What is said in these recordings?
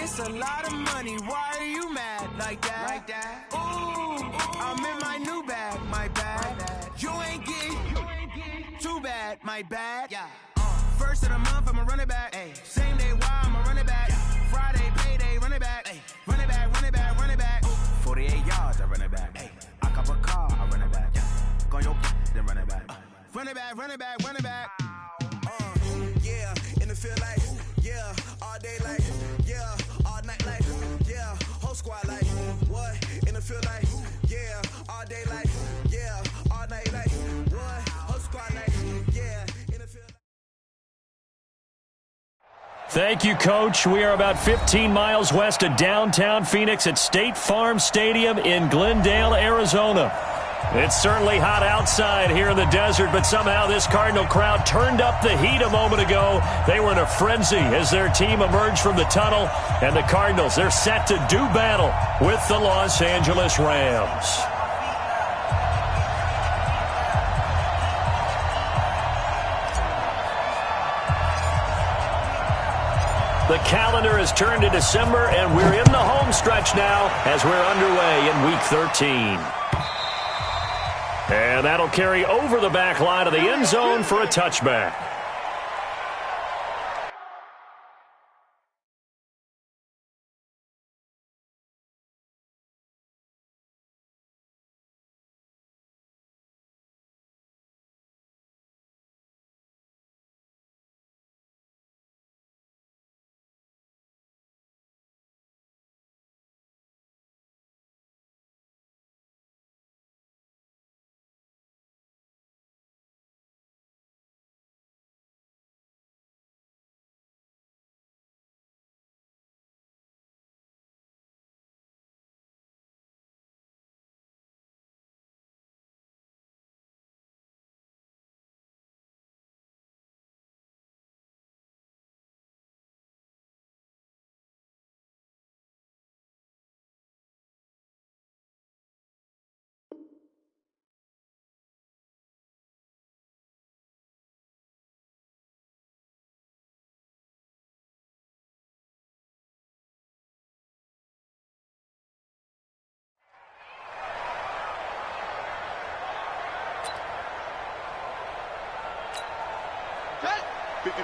It's a lot of money. Why are you mad like that? Ooh, I'm in my new bag, my bad. You ain't getting too bad, my bad. Yeah. First of the month, I'ma run it back. Ay. Same day, why I'ma run it back. Yeah. Friday, payday, run it back. Ay. Run it back, run it back, run it back. 48 yards, I run it back. Ay. I cop a car, I run it back. Yeah. Go your then run it back. Run it back, run it back, run it back. Yeah, in the field like, yeah, all day like, yeah, all night like, yeah, whole squad like, what? In the field like, yeah, all day like, yeah, all night like, what? Whole squad like, yeah, in the field. Thank you, Coach. We are about 15 miles west of downtown Phoenix at State Farm Stadium in Glendale, Arizona. It's certainly hot outside here in the desert, but somehow this Cardinal crowd turned up the heat a moment ago. They were in a frenzy as their team emerged from the tunnel, and the Cardinals, they're set to do battle with the Los Angeles Rams. The calendar has turned to December, and we're in the home stretch now as we're underway in Week 13. And that'll carry over the back line of the end zone for a touchback.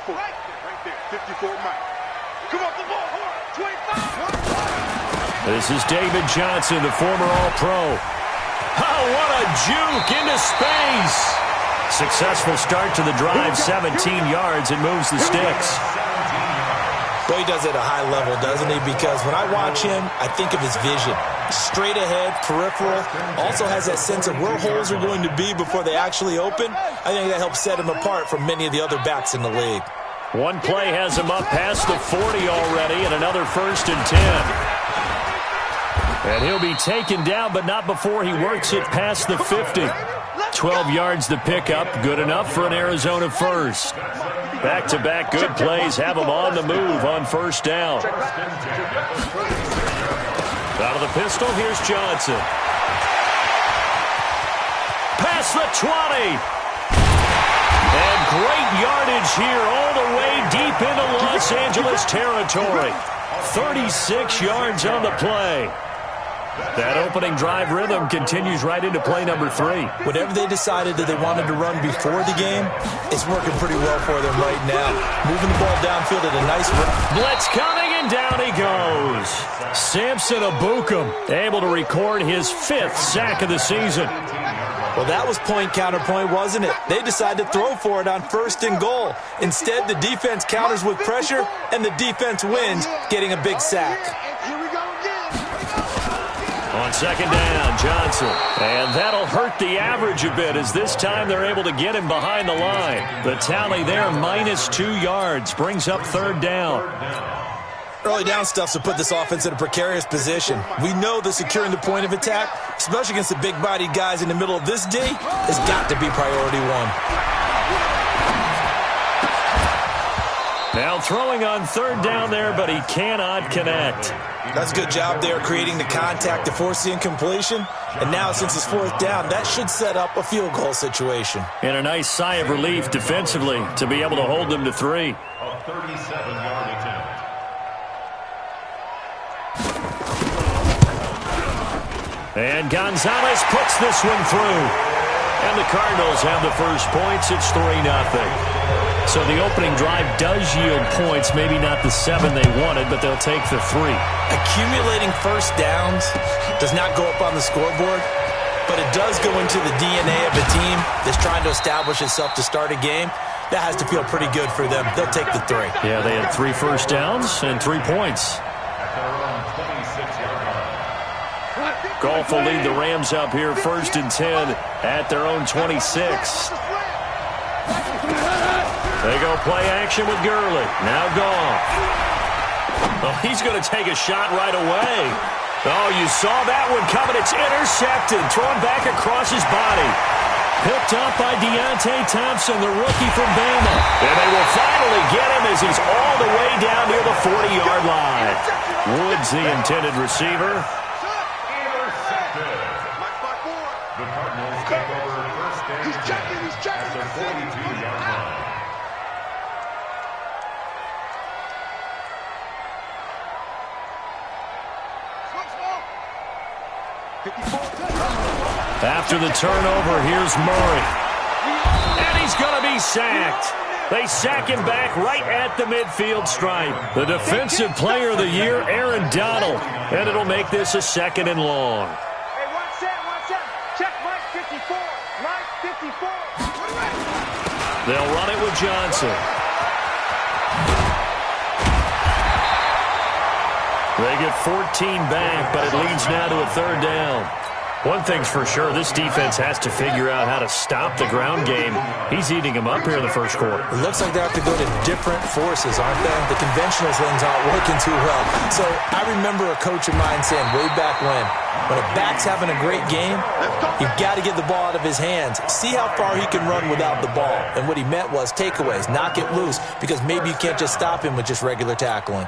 Right there, 54 Mike. Come on, the ball, 25. This is David Johnson, the former All-Pro. Oh, what a juke into space. Successful start to the drive, 17 yards, and moves the sticks. Well, he does it at a high level, doesn't he? Because when I watch him, I think of his vision. Straight ahead, peripheral, also has that sense of where holes are going to be before they actually open. I think that helps set him apart from many of the other backs in the league. One play has him up past the 40 already, and another 1st and 10. And he'll be taken down, but not before he works it past the 50. 12 yards to pick up, good enough for an Arizona first. Back-to-back good plays have him on the move on 1st down. Out of the pistol, here's Johnson. Past the 20. And great yardage here all the way deep into Los Angeles territory. 36 yards on the play. That opening drive rhythm continues right into play number 3. Whatever they decided that they wanted to run before the game, it's working pretty well for them right now. Moving the ball downfield at a nice rate. Blitz coming, and down he goes. Samson Abukum able to record his 5th sack of the season. Well, that was point-counterpoint, wasn't it? They decided to throw for it on 1st and goal. Instead, the defense counters with pressure, and the defense wins, getting a big sack. On 2nd down, Johnson. And that'll hurt the average a bit, as this time they're able to get him behind the line. The tally there, -2 yards, brings up 3rd down. Early down stuff to put this offense in a precarious position. We know that securing the point of attack, especially against the big-bodied guys in the middle of this D, has got to be priority 1. Now throwing on 3rd down there, but he cannot connect. That's a good job there creating the contact to force the incompletion. And now, since it's 4th down, that should set up a field goal situation. And a nice sigh of relief defensively to be able to hold them to 3. A 37-yard attempt. And Gonzalez puts this one through. And the Cardinals have the first points. It's 3-0. So the opening drive does yield points, maybe not the 7 they wanted, but they'll take the 3. Accumulating first downs does not go up on the scoreboard, but it does go into the DNA of a team that's trying to establish itself to start a game. That has to feel pretty good for them. They'll take the 3. Yeah, they had 3 first downs and 3 points. Golf will lead the Rams up here 1st and 10 at their own 26. They go play action with Gurley. Now Goff. Oh, he's going to take a shot right away. Oh, you saw that one coming. It's intercepted. Thrown back across his body. Picked up by Deontay Thompson, the rookie from Bama. And they will finally get him as he's all the way down near the 40-yard line. Woods, the intended receiver. The Cardinals take over first and 10 at their 42-yard line. After the turnover, here's Murray. And he's going to be sacked. They sack him back right at the midfield stripe. The defensive player of the year, Aaron Donald. And it'll make this a 2nd and long. Hey, watch that. Check Mike 54. Mike 54. They'll run it with Johnson. They get 14 back, but it leads now to a 3rd down. One thing's for sure, this defense has to figure out how to stop the ground game. He's eating them up here in the first quarter. It looks like they have to go to different forces, aren't they? The conventional things aren't working too well. So I remember a coach of mine saying way back when a back's having a great game, you've got to get the ball out of his hands. See how far he can run without the ball. And what he meant was takeaways, knock it loose, because maybe you can't just stop him with just regular tackling.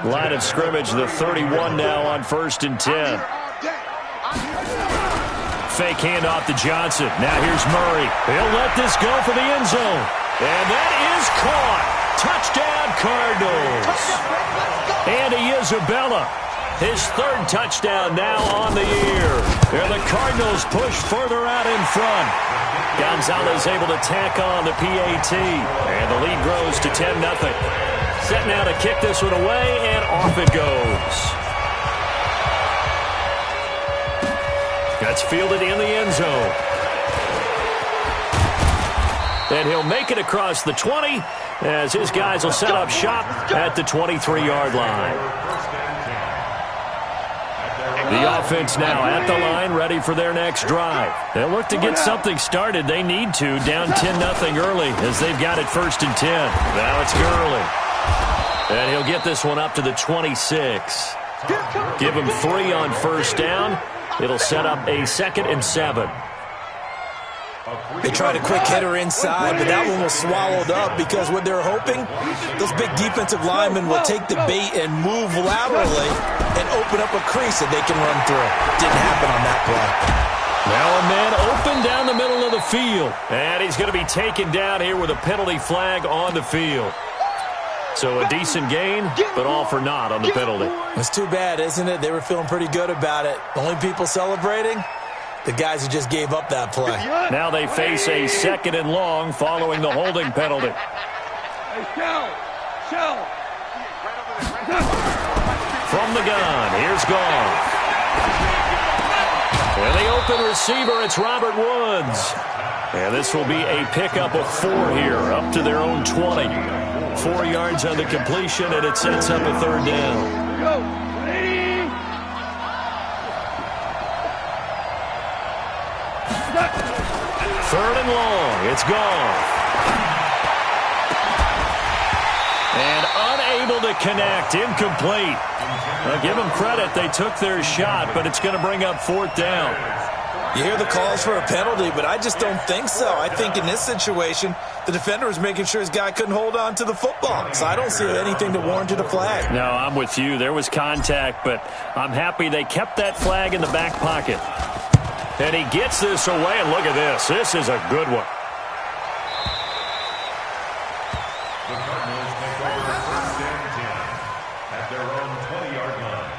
Line of scrimmage, the 31 now on 1st and 10. Fake handoff to Johnson. Now here's Murray. He'll let this go for the end zone. And that is caught. Touchdown, Cardinals. Andy Isabella, his 3rd touchdown now on the year. And the Cardinals push further out in front. Gonzalez able to tack on the PAT. And the lead grows to 10-0. Set now to kick this one away, and off it goes. That's fielded in the end zone. And he'll make it across the 20 as his guys will set up shop at the 23-yard line. The offense now at the line, ready for their next drive. They'll look to get something started. They need to, down 10-0 early as they've got it 1st and 10. Now it's Gurley. And he'll get this one up to the 26. Give him 3 on 1st down. It'll set up a 2nd and 7. They tried a quick hitter inside, but that one was swallowed up because what they're hoping, those big defensive linemen will take the bait and move laterally and open up a crease that they can run through. Didn't happen on that play. Now a man open down the middle of the field. And he's going to be taken down here with a penalty flag on the field. So a decent gain, but all for naught on the penalty. It's too bad, isn't it? They were feeling pretty good about it. The only people celebrating, the guys who just gave up that play. Now they face a 2nd and long following the holding penalty. From the gun, here's Goff. And the open receiver, it's Robert Woods. And this will be a pickup of 4 here, up to their own 20. 4 yards on the completion, and it sets up a 3rd down. 3rd and long. It's Goff. And unable to connect. Incomplete. Now give them credit. They took their shot, but it's going to bring up 4th down. You hear the calls for a penalty, but I just don't think so. I think in this situation, the defender was making sure his guy couldn't hold on to the football. So I don't see anything to warrant a flag. No, I'm with you. There was contact, but I'm happy they kept that flag in the back pocket. And he gets this away, and look at this. This is a good one. The Cardinals take over 1st and 10 at their own 20-yard line.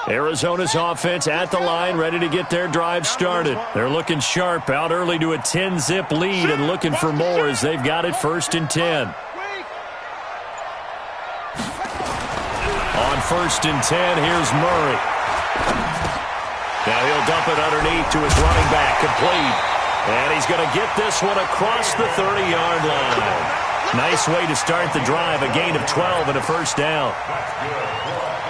Arizona's offense at the line, ready to get their drive started. They're looking sharp, out early to a 10-zip lead and looking for more as they've got it 1st and 10. On 1st and 10, here's Murray. Now he'll dump it underneath to his running back, complete. And he's going to get this one across the 30-yard line. Nice way to start the drive, a gain of 12 and a 1st down.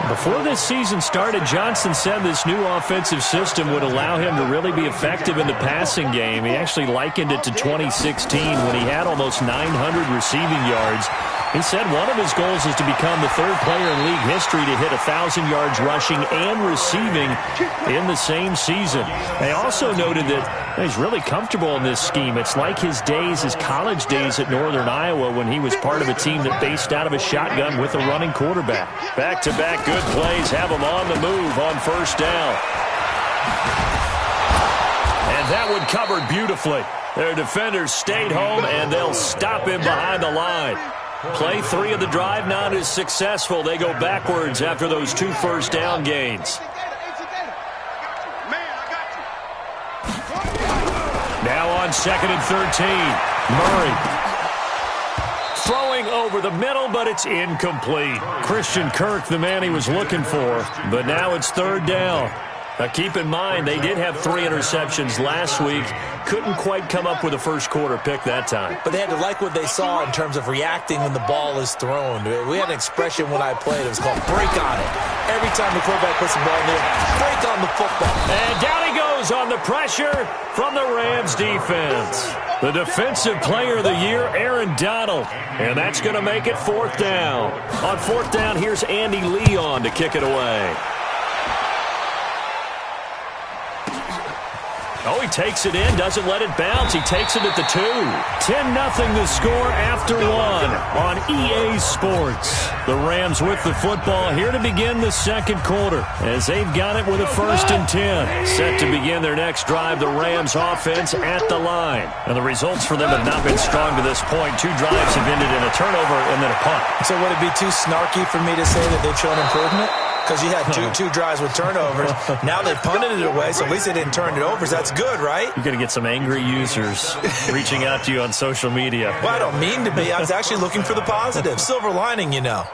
Before this season started, Johnson said this new offensive system would allow him to really be effective in the passing game. He actually likened it to 2016 when he had almost 900 receiving yards. He said one of his goals is to become the 3rd player in league history to hit 1,000 yards rushing and receiving in the same season. They also noted that he's really comfortable in this scheme. It's like his college days at Northern Iowa when he was part of a team that based out of a shotgun with a running quarterback. Back-to-back good plays have him on the move on 1st down. And that one covered beautifully. Their defenders stayed home, and they'll stop him behind the line. Play 3 of the drive not as successful. They go backwards after those 2 first down gains. Now on 2nd and 13, Murray. Throwing over the middle, but it's incomplete. Christian Kirk, the man he was looking for, but now it's 3rd down. Now keep in mind, they did have 3 interceptions last week. Couldn't quite come up with a first quarter pick that time. But they had to like what they saw in terms of reacting when the ball is thrown. We had an expression when I played. It was called break on it. Every time the quarterback puts the ball in there, break on the football. And down he goes on the pressure from the Rams defense. The defensive player of the year, Aaron Donald. And that's going to make it 4th down. On 4th down, here's Andy Leon to kick it away. Oh, he takes it in, doesn't let it bounce. He takes it at the 2. 10-0 the score after 1 on EA Sports. The Rams with the football here to begin the 2nd quarter as they've got it with a 1st and 10. Set to begin their next drive, the Rams offense at the line. And the results for them have not been strong to this point. 2 drives have ended in a turnover and then a punt. So would it be too snarky for me to say that they've shown improvement? Because you had two drives with turnovers. Now they punted it away, so at least they didn't turn it over. So that's good, right? You're going to get some angry users reaching out to you on social media. Well, I don't mean to be. I was actually looking for the positive. Silver lining, you know.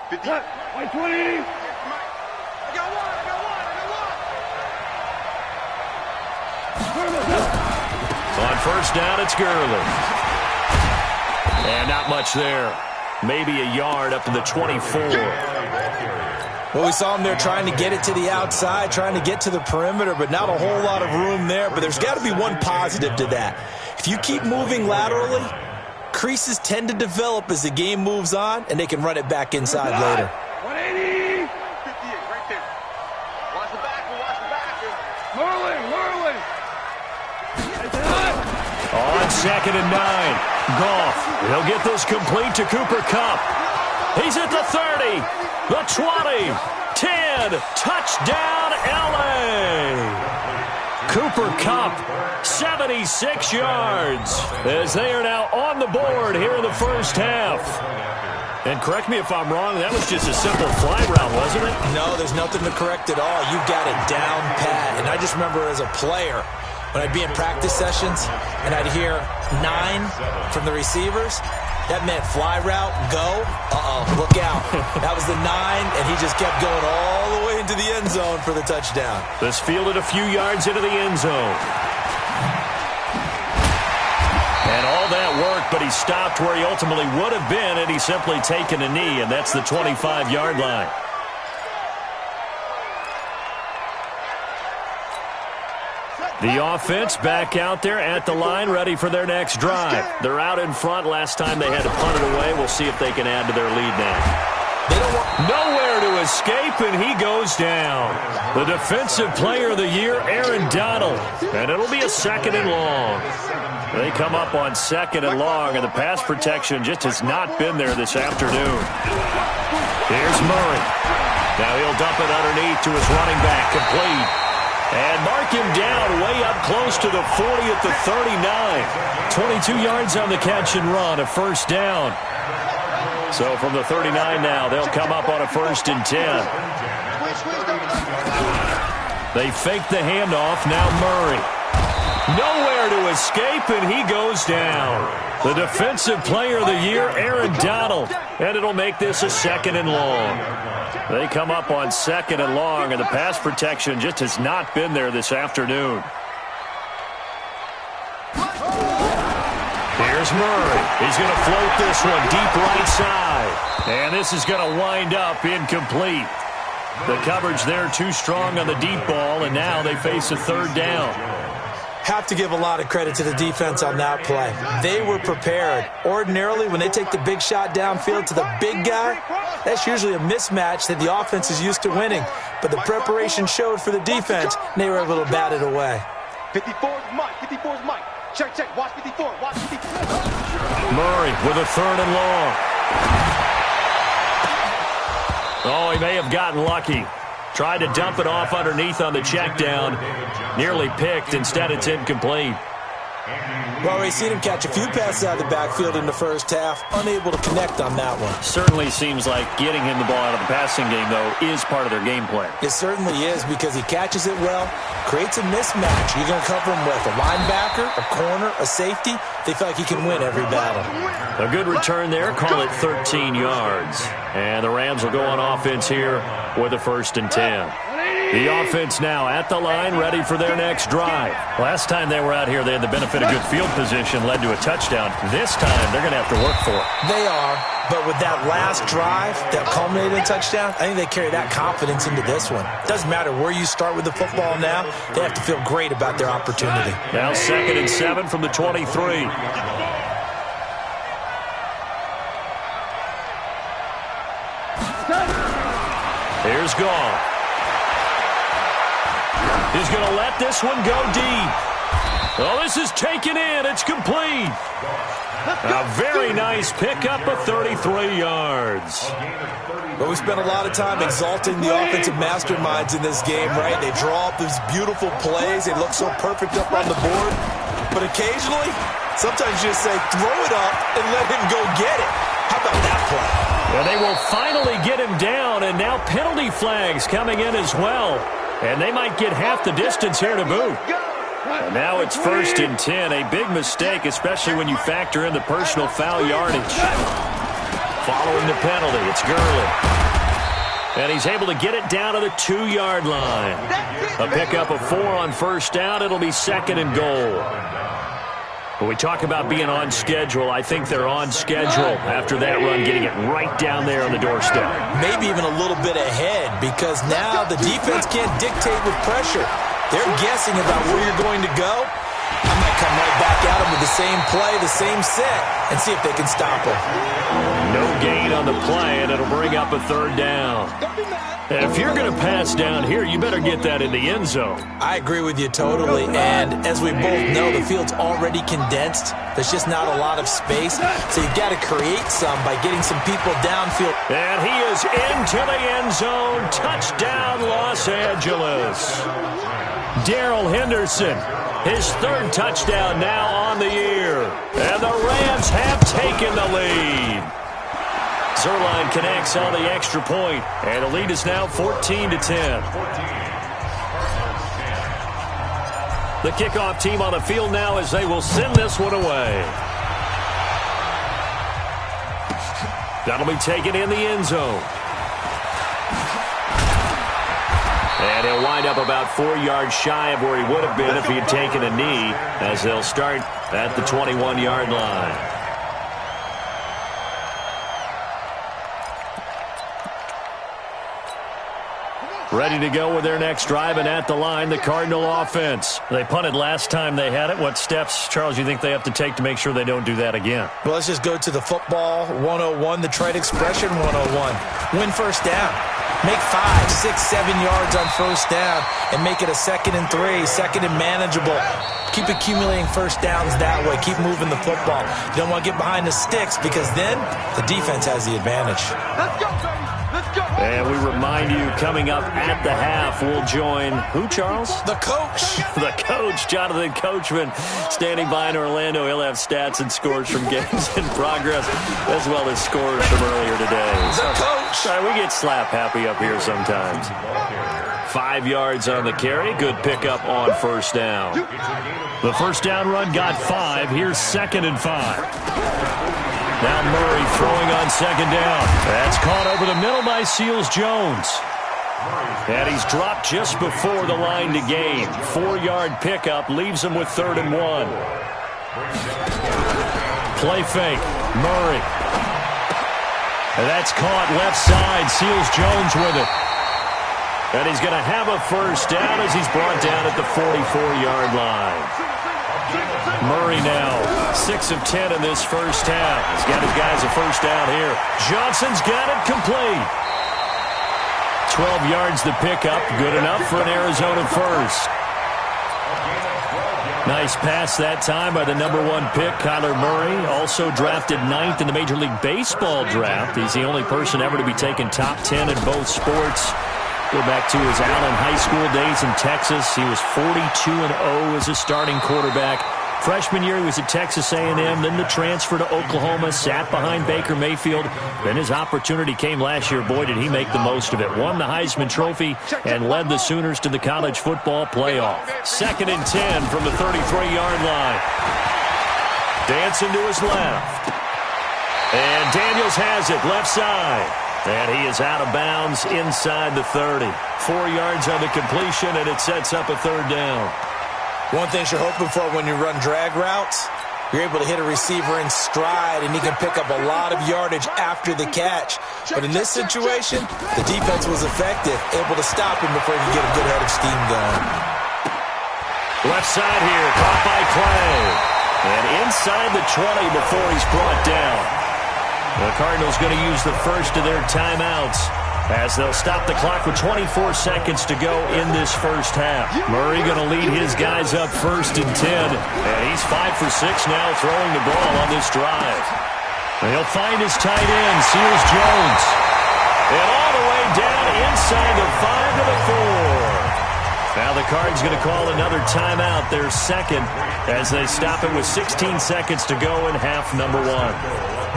White 20. On 1st down, it's Gurley. And not much there. Maybe a yard up to the 24. Well, we saw him there trying to get it to the outside, trying to get to the perimeter, but not a whole lot of room there. But there's got to be one positive to that. If you keep moving laterally, creases tend to develop as the game moves on, and they can run it back inside later. 180. 58, right there. Watch the back. Merlin. On 2nd and 9. Goff, he'll get this complete to Cooper Kupp. He's at the 30, the 20, 10, touchdown LA. Cooper Kupp, 76 yards, as they are now on the board here in the 1st half. And correct me if I'm wrong, that was just a simple fly route, wasn't it? No, there's nothing to correct at all. You got it down pat. And I just remember as a player, when I'd be in practice sessions and I'd hear 9 from the receivers, that meant fly route, go, look out. That was the 9, and he just kept going all the way into the end zone for the touchdown. This fielded a few yards into the end zone. And all that worked, but he stopped where he ultimately would have been had he simply taken a knee, and that's the 25-yard line. The offense back out there at the line, ready for their next drive. They're out in front. Last time they had to punt it away. We'll see if they can add to their lead now. They don't want nowhere to escape, and he goes down. The defensive player of the year, Aaron Donald. And it'll be a 2nd and long. They come up on 2nd and long, and the pass protection just has not been there this afternoon. Here's Murray. Now he'll dump it underneath to his running back, complete. And mark him down way up close to the 40 at the 39. 22 yards on the catch and run, a first down. So from the 39 now, they'll come up on a 1st and 10. They fake the handoff. Now Murray. Nowhere to escape, and he goes down. The defensive player of the year, Aaron Donald. And it'll make this a 2nd and long. They come up on 2nd and long, and the pass protection just has not been there this afternoon. Here's Murray. He's going to float this one deep right side. And this is going to wind up incomplete. The coverage there too strong on the deep ball, and now they face a 3rd down. Have to give a lot of credit to the defense on that play. They were prepared. Ordinarily, when they take the big shot downfield to the big guy, that's usually a mismatch that the offense is used to winning. But the preparation showed for the defense, and they were able to bat it away. 54's Mike. 54's Mike. Check, check. Watch 54. Watch 54. Murray with a 3rd and long. Oh, he may have gotten lucky. Tried to dump it off underneath on the check down. Nearly picked. Instead, it's incomplete. Well, we've seen him catch a few passes out of the backfield in the first half. Unable to connect on that one. Certainly seems like getting him the ball out of the passing game, though, is part of their game plan. It certainly is because he catches it well, creates a mismatch. You're going to cover him with a linebacker, a corner, a safety. They feel like he can win every battle. A good return there. Call it 13 yards. And the Rams will go on offense here with a 1st and 10. The offense now at the line, ready for their next drive. Last time they were out here, they had the benefit of good field position, led to a touchdown. This time, they're going to have to work for it. They are, but with that last drive that culminated in a touchdown, I think they carry that confidence into this one. Doesn't matter where you start with the football now, they have to feel great about their opportunity. Now 2nd and 7 from the 23. Here's Goff. He's going to let this one go deep. Oh, this is taken in. It's complete. A very nice pickup of 33 yards. But we spent a lot of time exalting the offensive masterminds in this game, right? They draw up these beautiful plays. They look so perfect up on the board. But occasionally, sometimes you just say, throw it up and let him go get it. How about that play? Well, they will finally get him down, and now penalty flags coming in as well. And they might get half the distance here to boot. And now it's 1st and 10. A big mistake, especially when you factor in the personal foul yardage. Following the penalty, it's Gurley. And he's able to get it down to the 2-yard line. A pickup of 4 on 1st down. It'll be 2nd and goal. When we talk about being on schedule, I think they're on schedule after that run, getting it right down there on the doorstep. Maybe even a little bit ahead, because now the defense can't dictate with pressure. They're guessing about where you're going to go. I might come right back at them with the same play, the same set, and see if they can stop them. No gain on the play, and it'll bring up a 3rd down. And if you're going to pass down here, you better get that in the end zone. I agree with you totally, and as we both know, the field's already condensed. There's just not a lot of space, so you've got to create some by getting some people downfield. And he is into the end zone. Touchdown, Los Angeles. Darrell Henderson, his 3rd touchdown now on the year. And the Rams have taken the lead. Zerline connects on the extra point, and the lead is now 14-10. The kickoff team on the field now as they will send this one away. That'll be taken in the end zone. And he'll wind up about 4 yards shy of where he would have been if he had taken a knee, as they'll start at the 21-yard line. Ready to go with their next drive, and at the line, the Cardinal offense. They punted last time they had it. What steps, Charles, you think they have to take to make sure they don't do that again? Well, let's just go to the football 101, the trade expression 101. Win 1st down. Make 5, 6, 7 yards on 1st down and make it a 2nd and 3, 2nd and manageable. Keep accumulating 1st downs that way. Keep moving the football. You don't want to get behind the sticks because then the defense has the advantage. Let's go, baby. And we remind you, coming up at the half, we'll join who, Charles? The coach. The coach, Jonathan Coachman, standing by in Orlando. He'll have stats and scores from games in progress, as well as scores from earlier today. The coach. Sorry, we get slap happy up here sometimes. 5 yards on the carry. Good pickup on first down. The first down run got 5. Here's 2nd and 5. Now Murray throwing on 2nd down. That's caught over the middle by Seals-Jones. And he's dropped just before the line to gain. 4-yard pickup leaves him with 3rd and 1. Play fake. Murray. And that's caught left side. Seals-Jones with it. And he's going to have a first down as he's brought down at the 44-yard line. Murray now 6 of 10 in this first half. He's got his guys a first down here. Johnson's got it complete. 12 yards to pick up. Good enough for an Arizona first. Nice pass that time by the number 1 pick, Kyler Murray. Also drafted 9th in the Major League Baseball draft. He's the only person ever to be taken top 10 in both sports. Go back to his Allen High School days in Texas. He was 42-0 as a starting quarterback. Freshman year, he was at Texas A&M. Then the transfer to Oklahoma, sat behind Baker Mayfield. Then his opportunity came last year. Boy, did he make the most of it. Won the Heisman Trophy and led the Sooners to the college football playoff. 2nd and 10 from the 33-yard line. Dancing to his left. And Daniels has it, left side. And he is out of bounds inside the 30. 4 yards on the completion, and it sets up a 3rd down. One thing you're hoping for when you run drag routes, you're able to hit a receiver in stride, and he can pick up a lot of yardage after the catch. But in this situation, the defense was effective, able to stop him before he could get a good head of steam going. Left side here, caught by Clay. And inside the 20 before he's brought down. The Cardinals going to use the first of their timeouts as they'll stop the clock with 24 seconds to go in this first half. Murray going to lead his guys up 1st and 10. And he's 5 for 6 now throwing the ball on this drive. And he'll find his tight end, Seals-Jones. And all the way down inside the 5 to the 4. Now the Cards going to call another timeout, their 2nd, as they stop it with 16 seconds to go in half number 1.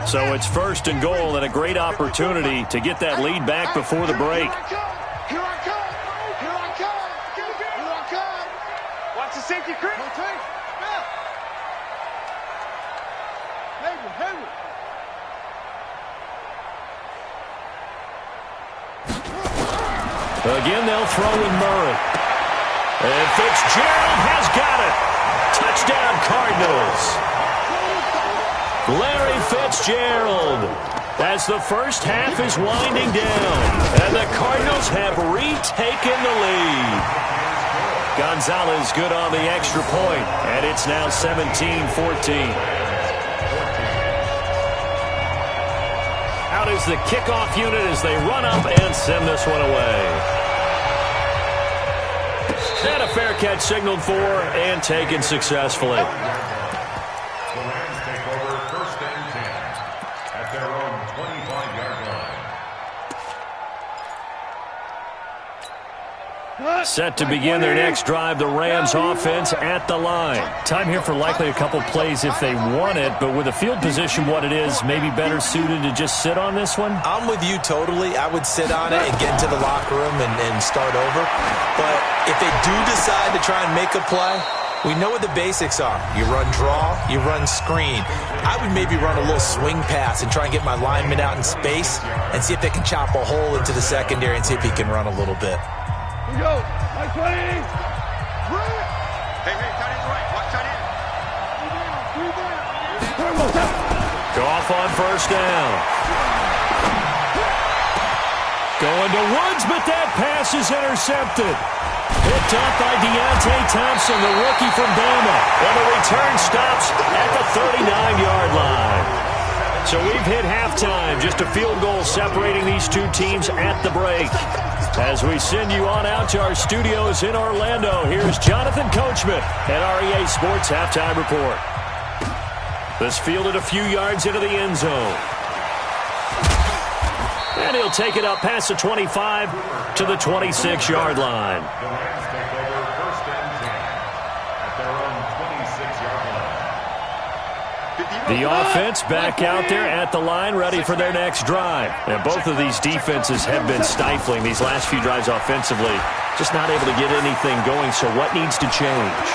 So it's 1st and goal and a great opportunity to get that lead back before the break. Here I come. Here I come. Here I come. Watch the safety creep. Again, they'll throw in Murray. And Fitzgerald has got it. Touchdown, Cardinals. Larry Fitzgerald, as the first half is winding down, and the Cardinals have retaken the lead. Gonzalez good on the extra point, and it's now 17-14. Out is the kickoff unit as they run up and send this one away. And a fair catch signaled for and taken successfully. Set to begin their next drive, the Rams offense at the line. Time here for likely a couple plays if they want it, but with the field position what it is, maybe better suited to just sit on this one? I'm with you totally. I would sit on it and get into the locker room and start over. But if they do decide to try and make a play, we know what the basics are. You run draw, you run screen. I would maybe run a little swing pass and try and get my lineman out in space and see if they can chop a hole into the secondary and see if he can run a little bit. Here we go. Nice play. Hey, tight end's right. Watch tight end. Goff on first down. Going to Woods, but that pass is intercepted. Picked up by Deontay Thompson, the rookie from Bama. And the return stops at the 39-yard line. So we've hit halftime. Just a field goal separating these two teams at the break. As we send you on out to our studios in Orlando, here's Jonathan Coachman at REA Sports Halftime Report. This fielded a few yards into the end zone. And he'll take it up past the 25 to the 26-yard line. The Rams take over first and 10 at their own 26-yard line. The offense back out there at the line, ready for their next drive. And both of these defenses have been stifling these last few drives offensively. Just not able to get anything going, so what needs to change?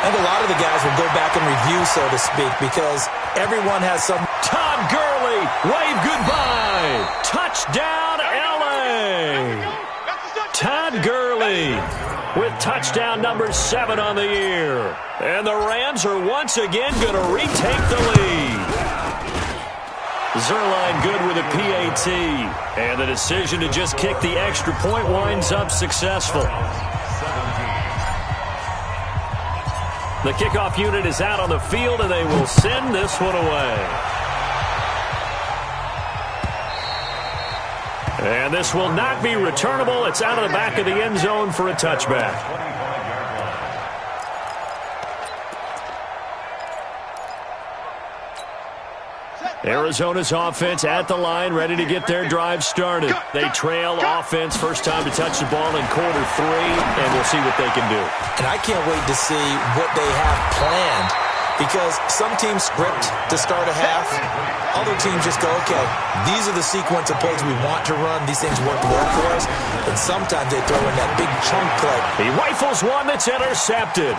And a lot of the guys will go back and review, so to speak, because everyone has some... Todd Gurley, wave goodbye. Touchdown, L.A. Todd Gurley with touchdown number 7 on the year. And the Rams are once again going to retake the lead. Zuerlein good with a PAT. And the decision to just kick the extra point winds up successful. The kickoff unit is out on the field, and they will send this one away. And this will not be returnable. It's out of the back of the end zone for a touchback. Arizona's offense at the line, ready to get their drive started. They trail offense, first time to touch the ball in quarter 3, and we'll see what they can do. And I can't wait to see what they have planned, because some teams script to start a half. Other teams just go, okay, these are the sequence of plays we want to run. These things work well for us. And sometimes they throw in that big chunk play. He rifles one that's intercepted.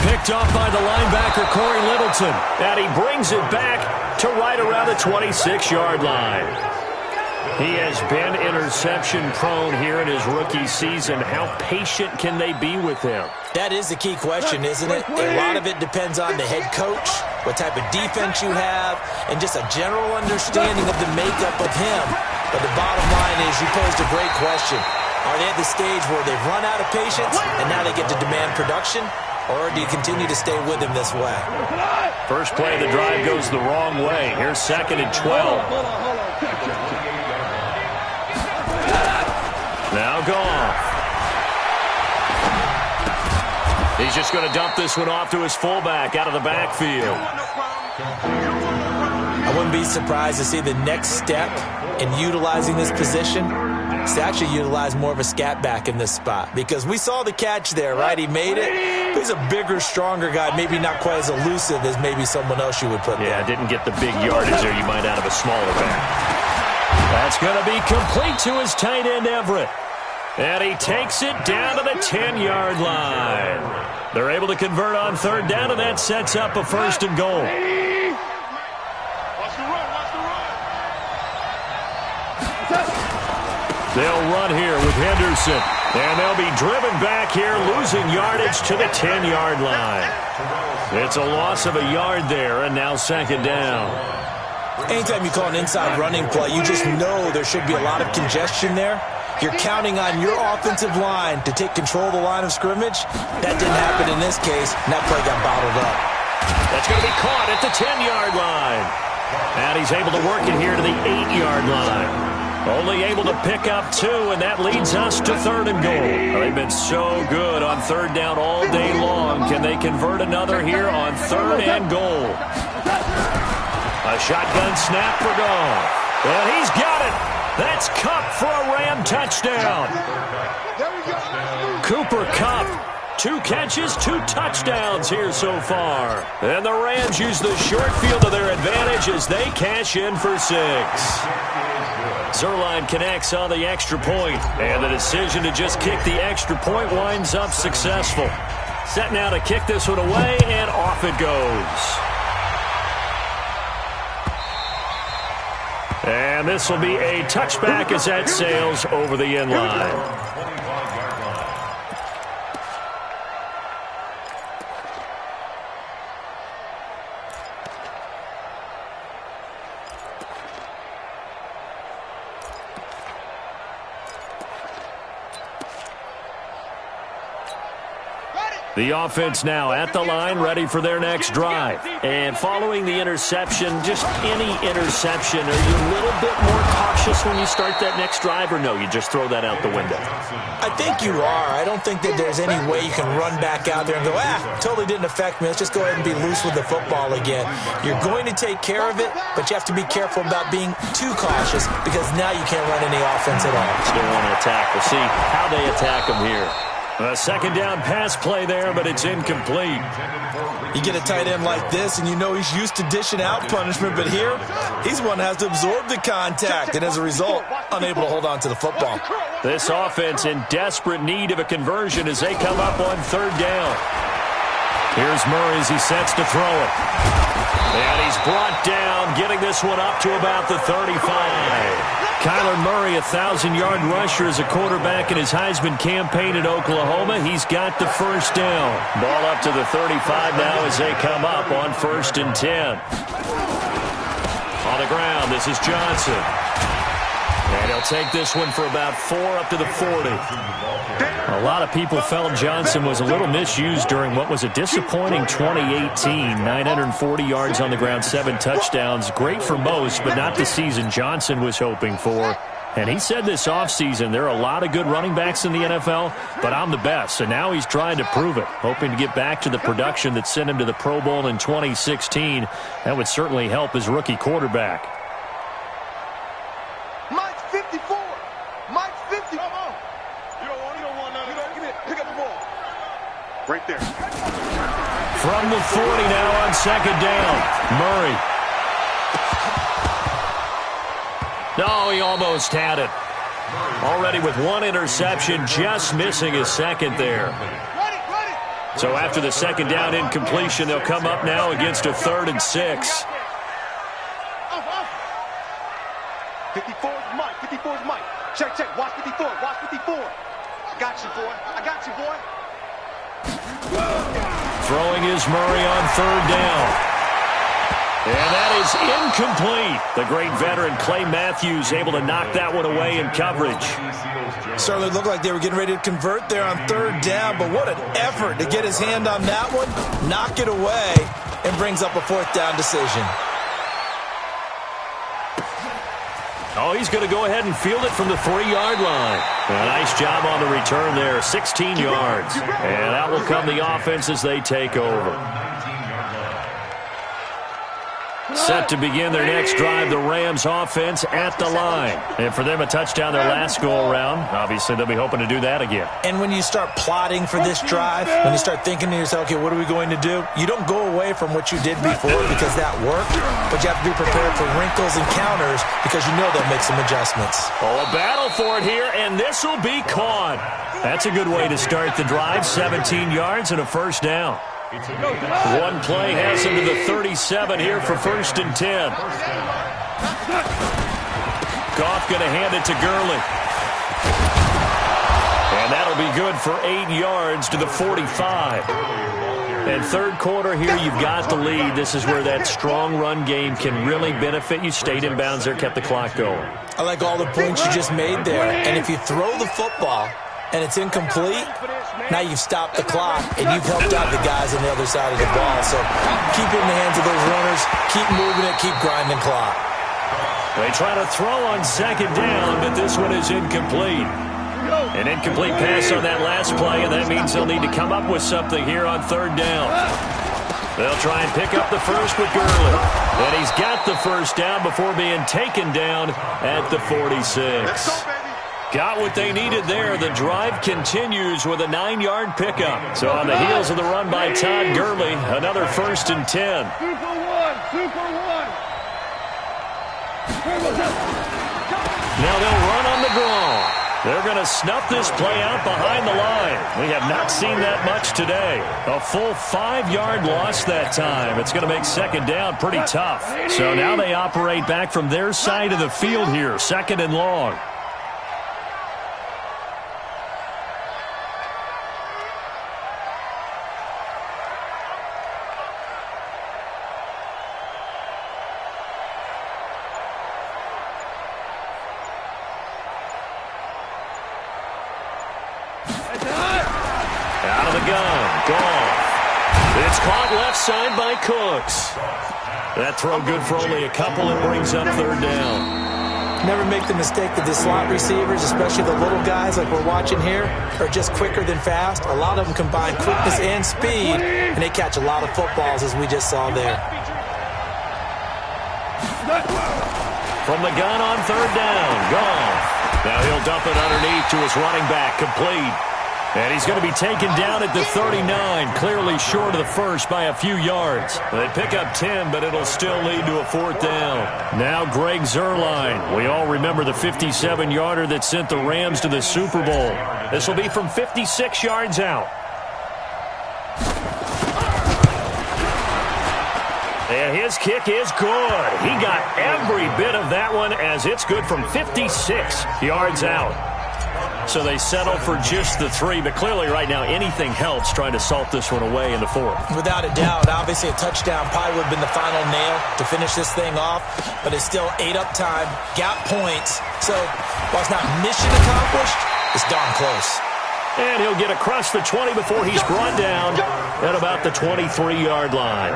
Picked off by the linebacker, Corey Littleton. And he brings it back to right around the 26-yard line. He has been interception-prone here in his rookie season. How patient can they be with him? That is the key question, isn't it? A lot of it depends on the head coach, what type of defense you have, and just a general understanding of the makeup of him. But the bottom line is, you posed a great question. Are they at the stage where they've run out of patience and now they get to demand production? Or do you continue to stay with him this way? First play of the drive goes the wrong way. Here's 2nd and 12. Now Goff. He's just going to dump this one off to his fullback out of the backfield. I wouldn't be surprised to see the next step in utilizing this position is to actually utilize more of a scat back in this spot, because we saw the catch there, right? He made it. He's a bigger, stronger guy, maybe not quite as elusive as maybe someone else you would put there. Yeah, didn't get the big yardage there you might out of a smaller back. That's going to be complete to his tight end, Everett. And he takes it down to the 10-yard line. They're able to convert on 3rd down, and that sets up a 1st and goal. They'll run here with Henderson. And they'll be driven back here, losing yardage to the 10-yard line. It's a loss of a yard there, and now 2nd down. Anytime you call an inside running play, you just know there should be a lot of congestion there. You're counting on your offensive line to take control of the line of scrimmage. That didn't happen in this case, and that play got bottled up. That's going to be caught at the 10-yard line. And he's able to work it here to the 8-yard line. Only able to pick up 2, and that leads us to 3rd and goal. They've been so good on 3rd down all day long. Can they convert another here on 3rd and goal? A shotgun snap for Goff. And he's got it. That's Kupp for a Ram touchdown. Cooper Kupp, 2 catches, 2 touchdowns here so far. And the Rams use the short field to their advantage as they cash in for 6. Zuerlein connects on the extra point, and the decision to just kick the extra point winds up successful. Set now to kick this one away, and off it goes. And this will be a touchback as that sails over the end line. The offense now at the line, ready for their next drive. And following the interception, just any interception, are you a little bit more cautious cautious when you start that next drive, or no, you just throw that out the window? I think you are. I don't think that there's any way you can run back out there and go, totally didn't affect me. Let's just go ahead and be loose with the football again. You're going to take care of it, but you have to be careful about being too cautious because now you can't run any offense at all. Still want to attack. We'll see how they attack them here. A second down pass play there, but it's incomplete. You get a tight end like this, and you know he's used to dishing out punishment, but here, he's one that has to absorb the contact, and as a result, unable to hold on to the football. This offense in desperate need of a conversion as they come up on third down. Here's Murray as he sets to throw it. And he's brought down, getting this one up to about the 35. Kyler Murray, a 1,000-yard rusher as a quarterback in his Heisman campaign in Oklahoma. He's got the first down. Ball up to the 35 now as they come up on 1st and 10. On the ground, this is Johnson. And he'll take this one for about 4 up to the 40. A lot of people felt Johnson was a little misused during what was a disappointing 2018. 940 yards on the ground, 7 touchdowns. Great for most, but not the season Johnson was hoping for. And he said this offseason, there are a lot of good running backs in the NFL, but I'm the best. And now he's trying to prove it, hoping to get back to the production that sent him to the Pro Bowl in 2016. That would certainly help his rookie quarterback. Mike's 54. Mike's 50. Come on. You don't want none of that. Give it. Pick up the ball. Right there. From the 40 now on second down. Murray. No, he almost had it. Already with 1 interception, just missing his second there. So after the second down incompletion, they'll come up now against a 3rd and 6. 54 is Mike. 54 is Mike. Check, check. Watch 54. Watch 54. I got you, boy. I got you, boy. Throwing is Murray on 3rd down. And that is incomplete. The great veteran Clay Matthews able to knock that one away in coverage. Certainly looked like they were getting ready to convert there on 3rd down, but what an effort to get his hand on that one, knock it away, and brings up a 4th down decision. Oh, he's going to go ahead and field it from the 3-yard line. A nice job on the return there, 16 yards. And out will come the offense as they take over. Set to begin their next drive, the Rams offense at the line. And for them, a touchdown their last go-around. Obviously, they'll be hoping to do that again. And when you start plotting for this drive, when you start thinking to yourself, okay, what are we going to do? You don't go away from what you did before because that worked, but you have to be prepared for wrinkles and counters because you know they'll make some adjustments. Oh, a battle for it here, and this will be caught. That's a good way to start the drive, 17 yards and a first down. One play has him to the 37 here for 1st and 10. Goff going to hand it to Gurley. And that'll be good for 8 yards to the 45. And third quarter here, you've got the lead. This is where that strong run game can really benefit you. Stayed in bounds there, kept the clock going. I like all the points you just made there. And if you throw the football and it's incomplete, now you've stopped the clock, and you've helped out the guys on the other side of the ball. So keep it in the hands of those runners, keep moving it, keep grinding clock. They try to throw on second down, but this one is incomplete. An incomplete pass on that last play, and that means they'll need to come up with something here on 3rd down. They'll try and pick up the first with Gurley. And he's got the first down before being taken down at the 46. Got what they needed there. The drive continues with a 9-yard pickup. So on the heels of the run by Todd Gurley, another 1st and 10. Now they'll run on the draw. They're going to snuff this play out behind the line. We have not seen that much today. A full 5-yard loss that time. It's going to make second down pretty tough. So now they operate back from their side of the field here, 2nd and long. Out of the gun, Goff. It's caught left side by Cooks. That throw good for only a couple and brings up 3rd down. Never make the mistake that the slot receivers, especially the little guys like we're watching here, are just quicker than fast. A lot of them combine quickness and speed, and they catch a lot of footballs, as we just saw there. From the gun on third down, gone. Now he'll dump it underneath to his running back, complete. And he's going to be taken down at the 39, clearly short of the first by a few yards. They pick up 10, but it'll still lead to a fourth down. Now Greg Zuerlein. We all remember the 57-yarder that sent the Rams to the Super Bowl. This will be from 56 yards out. And his kick is good. He got every bit of that one as it's good from 56 yards out. So they settle for just the 3, but clearly right now anything helps trying to salt this one away in the fourth. Without a doubt, obviously a touchdown probably would have been the final nail to finish this thing off, but it's still 8-up time, got points. So while it's not mission accomplished, it's darn close. And he'll get across the 20 before he's brought down at about the 23-yard line.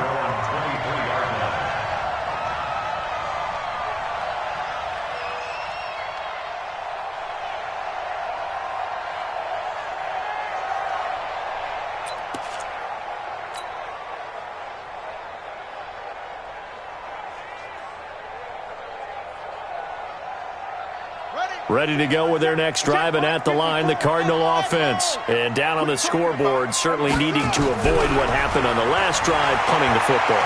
Ready to go with their next drive, and at the line, the Cardinal offense. And down on the scoreboard, certainly needing to avoid what happened on the last drive, punting the football.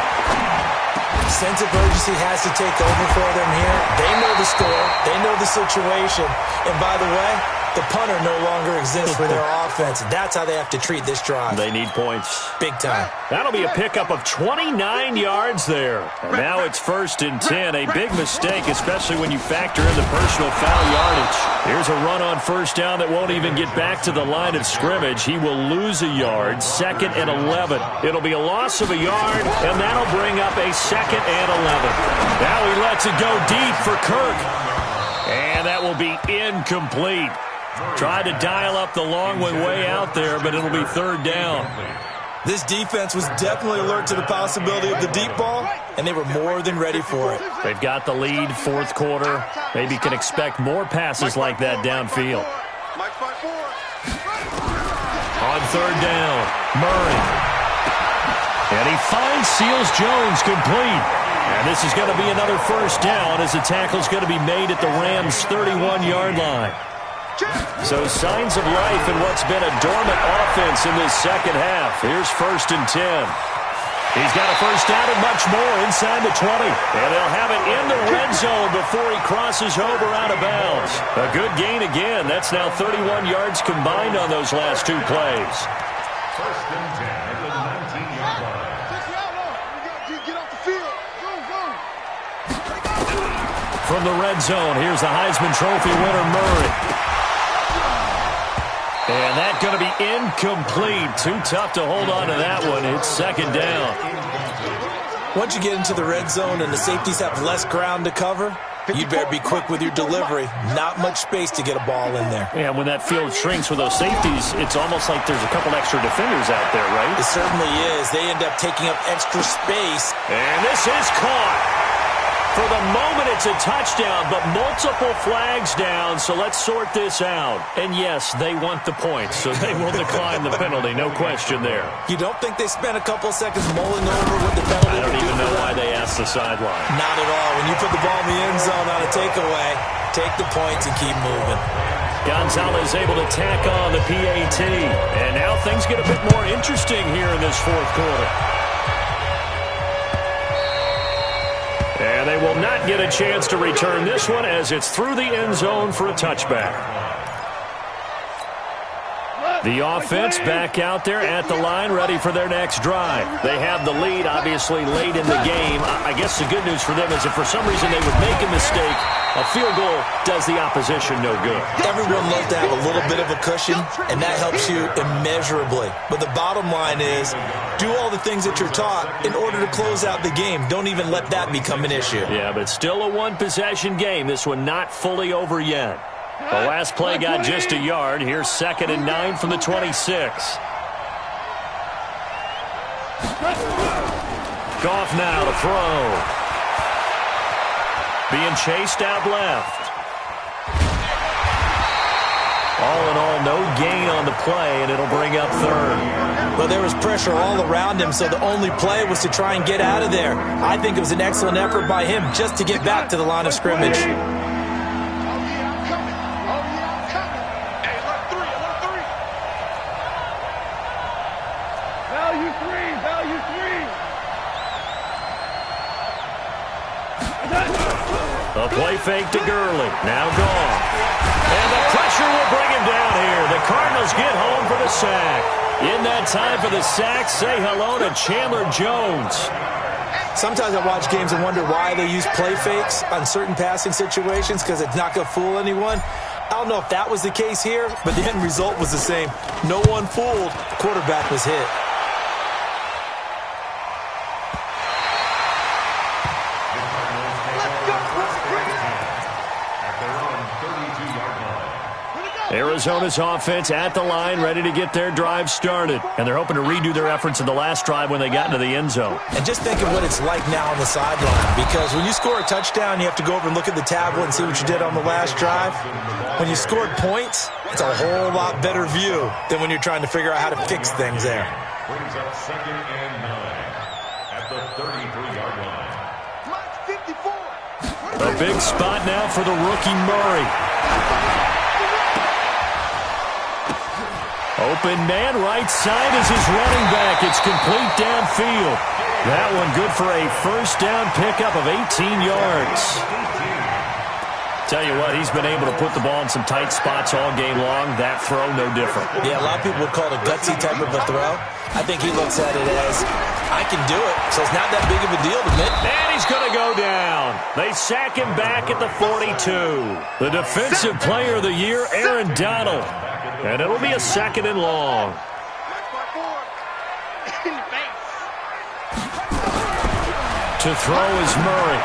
Sense of urgency has to take over for them here. They know the score. They know the situation. And by the way, the punter no longer exists for their offense. That's how they have to treat this drive. They need points. Big time. That'll be a pickup of 29 yards there. And now it's 1st and 10. A big mistake, especially when you factor in the personal foul yardage. Here's a run on first down that won't even get back to the line of scrimmage. He will lose a yard. 2nd and 11. It'll be a loss of a yard, and that'll bring up a 2nd and 11. Now he lets it go deep for Kirk. And that will be incomplete. Tried to dial up the long one way out there, but it'll be 3rd down. This defense was definitely alert to the possibility of the deep ball, and they were more than ready for it. They've got the lead, 4th quarter. Maybe can expect more passes like that downfield. On 3rd down, Murray. And he finds Seals Jones complete. And this is going to be another 1st down as the tackle's going to be made at the Rams' 31-yard line. So signs of life in what's been a dormant offense in this second half. Here's 1st and 10. He's got a 1st down and much more inside the 20. And they'll have it in the red zone before he crosses over out of bounds. A good gain again. That's now 31 yards combined on those last 2 plays. 1st and 10 at the 19-yard line. From the red zone, here's the Heisman Trophy winner, Murray. And that's going to be incomplete. Too tough to hold on to that one. It's 2nd down. Once you get into the red zone and the safeties have less ground to cover, you'd better be quick with your delivery. Not much space to get a ball in there. Yeah, when that field shrinks with those safeties, it's almost like there's a couple extra defenders out there, right? It certainly is. They end up taking up extra space. And this is caught. For the moment, it's a touchdown, but multiple flags down, so let's sort this out. And yes, they want the points, so they will decline the penalty, no question there. You don't think they spent a couple of seconds mulling over what the penalty I don't even know why they asked the sideline. Not at all. When you put the ball in the end zone on a takeaway, take the points and keep moving. Gonzalez able to tack on the PAT. And now things get a bit more interesting here in this 4th quarter. And they will not get a chance to return this one as it's through the end zone for a touchback. The offense back out there at the line, ready for their next drive. They have the lead, obviously, late in the game. I guess the good news for them is if for some reason they would make a mistake, a field goal does the opposition no good. Everyone loves to have a little bit of a cushion, and that helps you immeasurably. But the bottom line is, do all the things that you're taught in order to close out the game. Don't even let that become an issue. Yeah, but still a one-possession game. This one not fully over yet. The last play got just a yard. Here's 2nd and 9 from the 26. Goff now to throw. Being chased out left. All in all, no gain on the play, and it'll bring up third. Well, there was pressure all around him, so the only play was to try and get out of there. I think it was an excellent effort by him just to get back to the line of scrimmage. A play fake to Gurley. Now gone. And the pressure will bring him down here. The Cardinals get home for the sack. In that time for the sack, say hello to Chandler Jones. Sometimes I watch games and wonder why they use play fakes on certain passing situations, because it's not going to fool anyone. I don't know if that was the case here, but the end result was the same. No one fooled. The quarterback was hit. Arizona's offense at the line, ready to get their drive started. And they're hoping to redo their efforts in the last drive when they got into the end zone. And just think of what it's like now on the sideline, because when you score a touchdown, you have to go over and look at the tablet and see what you did on the last drive. When you scored points, it's a whole lot better view than when you're trying to figure out how to fix things there. Brings up 2nd and 9 at the 33-yard line. A big spot now for the rookie Murray. Open man, right side is his running back. It's complete downfield. That one good for a first down pickup of 18 yards. Tell you what, he's been able to put the ball in some tight spots all game long. That throw, no different. Yeah, a lot of people would call it a gutsy type of a throw. I think he looks at it as, I can do it, so it's not that big of a deal to me. And he's going to go down. They sack him back at the 42. The defensive player of the year, Aaron Donald. And it'll be a 2nd and long. To throw is Murray.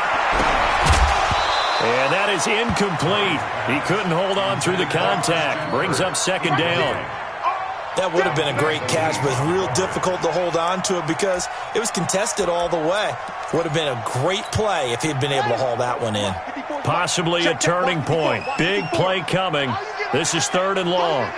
And that is incomplete. He couldn't hold on through the contact. Brings up 2nd down. That would have been a great catch, but it's real difficult to hold on to it because it was contested all the way. Would have been a great play if he'd been able to haul that one in. Possibly a turning point. Big play coming. This is 3rd and long.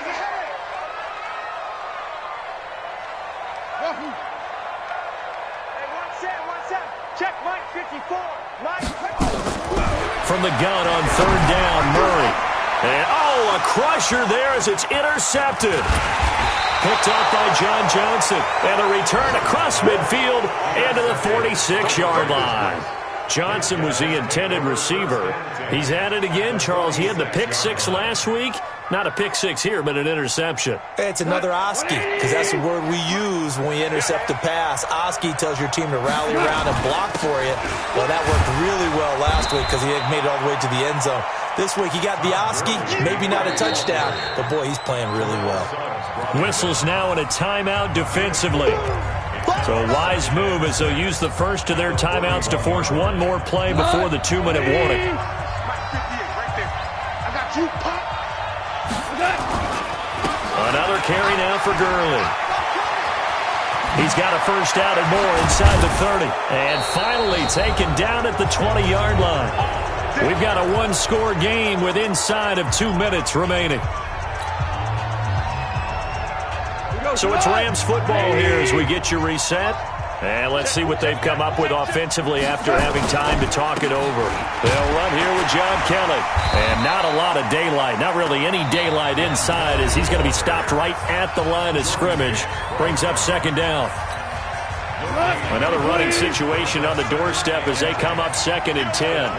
From the gun on 3rd down, Murray. And, a crusher there as it's intercepted. Picked up by John Johnson. And a return across midfield and to the 46-yard line. Johnson was the intended receiver. He's at it again, Charles. He had the pick 6 last week. Not a pick 6 here, but an interception. It's another Oski, because that's the word we use when we intercept a pass. Oski tells your team to rally around and block for you. Well, that worked really well last week because he had made it all the way to the end zone. This week he got the Oski, maybe not a touchdown, but boy, he's playing really well. Whistles now in a timeout defensively. So a wise move as they'll use the first of their timeouts to force one more play before the 2-minute warning. Another carry now for Gurley. He's got a first down and more inside the 30. And finally taken down at the 20-yard line. We've got a one-score game with inside of 2 minutes remaining. So it's Rams football here as we get you reset. And let's see what they've come up with offensively after having time to talk it over. They'll run here with John Kelly. And not a lot of daylight, not really any daylight inside as he's going to be stopped right at the line of scrimmage. Brings up 2nd down. Another running situation on the doorstep as they come up 2nd and 10.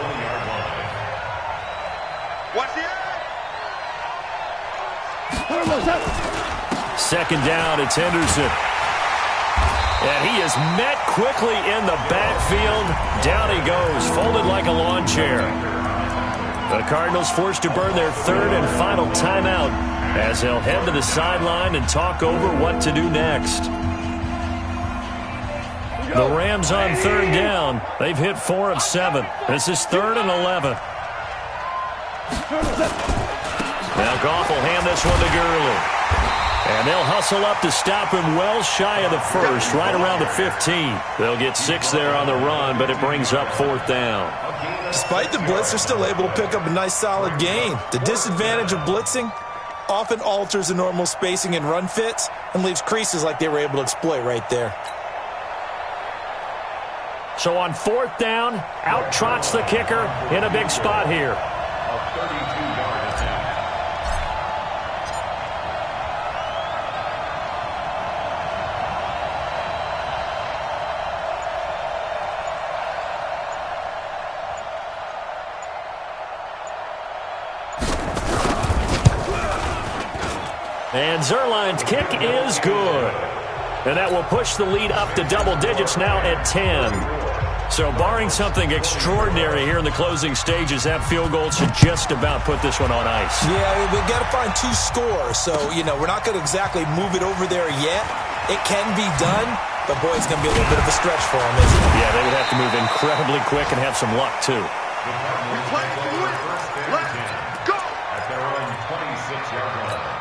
Second down, it's Henderson. And he is met quickly in the backfield. Down he goes, folded like a lawn chair. The Cardinals forced to burn their 3rd and final timeout as they'll head to the sideline and talk over what to do next. The Rams on 3rd down. They've hit 4 of 7. This is 3rd and 11. Now Goff will hand this one to Gurley. And they'll hustle up to stop him well shy of the first, right around the 15. They'll get 6 there on the run, but it brings up 4th down. Despite the blitz, they're still able to pick up a nice solid gain. The disadvantage of blitzing, often alters the normal spacing and run fits and leaves creases like they were able to exploit right there. So on 4th down, out trots the kicker in a big spot here. A 32-yard attempt. And Zerline's kick is good. And that will push the lead up to double digits now at 10. So barring something extraordinary here in the closing stages, that field goal should just about put this one on ice. Yeah, we've got to find 2 scores. So, we're not going to exactly move it over there yet. It can be done, but boy, it's going to be a little bit of a stretch for them, isn't it? Yeah, they would have to move incredibly quick and have some luck, too. Let's go! At their own 26-yard line.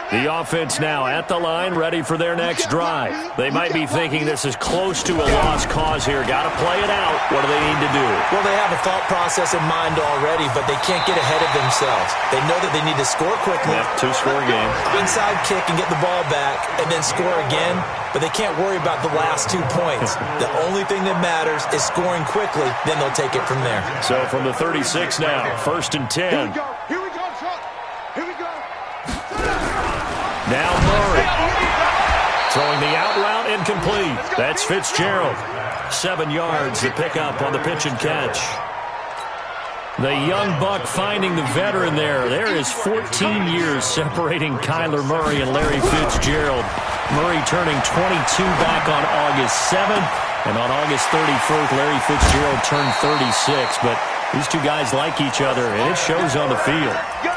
The offense now at the line, ready for their next drive. They might be thinking this is close to a lost cause here. Got to play it out. What do they need to do? Well, they have a thought process in mind already, but they can't get ahead of themselves. They know that they need to score quickly. Yep, 2-score game. Inside kick and get the ball back, and then score again. But they can't worry about the last 2 points. The only thing that matters is scoring quickly. Then they'll take it from there. So from the 36 now, 1st and 10. Here we go, Chuck. Here we go. Now Murray. Throwing the out route incomplete. That's Fitzgerald. 7 yards to pick up on the pitch and catch. The young buck finding the veteran there. There is 14 years separating Kyler Murray and Larry Fitzgerald. Murray turning 22 back on August 7th. And on August 31st, Larry Fitzgerald turned 36. But these 2 guys like each other, and it shows on the field.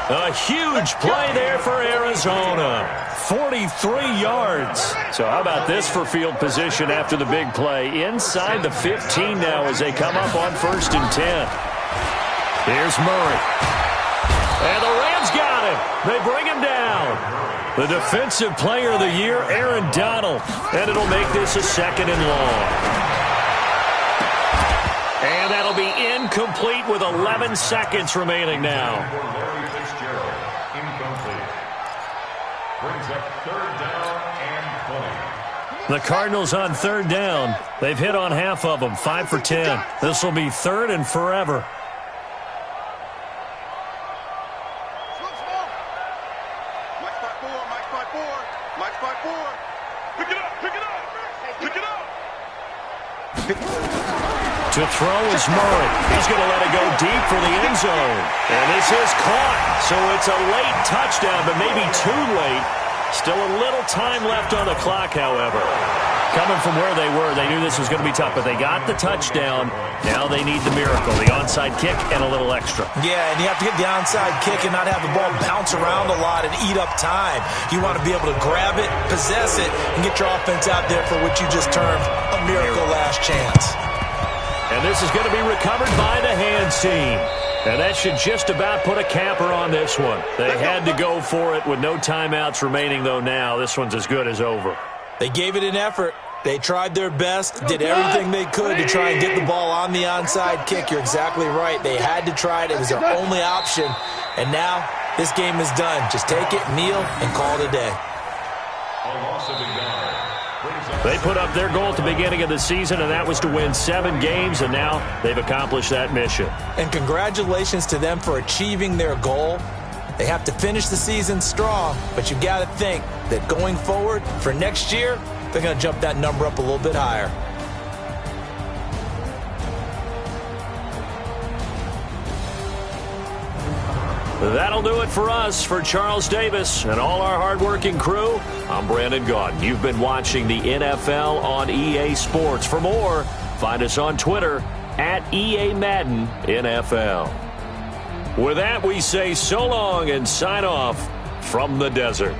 A huge play there for Arizona. 43 yards. So how about this for field position after the big play? Inside the 15 now as they come up on 1st and 10. Here's Murray. And the Rams got him. They bring him down. The defensive player of the year, Aaron Donald. And it'll make this a 2nd and long. And that'll be incomplete with 11 seconds remaining now. Larry Fitzgerald, incomplete. Brings up 3rd down and 20. The Cardinals on 3rd down. They've hit on half of them, 5 for 10. This will be 3rd and forever. To throw is Murray. He's going to let it go deep for the end zone. And this is caught. So it's a late touchdown, but maybe too late. Still a little time left on the clock, however. Coming from where they were, they knew this was going to be tough, but they got the touchdown. Now they need the miracle, the onside kick and a little extra. Yeah, and you have to get the onside kick and not have the ball bounce around a lot and eat up time. You want to be able to grab it, possess it, and get your offense out there for what you just termed a miracle last chance. And this is going to be recovered by the hands team. And that should just about put a capper on this one. They had to go for it with no timeouts remaining, though now. This one's as good as over. They gave it an effort. They tried their best, did everything they could to try and get the ball on the onside kick. You're exactly right. They had to try it. It was their only option. And now this game is done. Just take it, kneel, and call it a day. A loss of a yard. They put up their goal at the beginning of the season, and that was to win 7 games, and now they've accomplished that mission. And congratulations to them for achieving their goal. They have to finish the season strong, but you got to think that going forward for next year, they're going to jump that number up a little bit higher. That'll do it for us. For Charles Davis and all our hardworking crew, I'm Brandon Gaudin. You've been watching the NFL on EA Sports. For more, find us on Twitter at EA Madden NFL. With that, we say so long and sign off from the desert.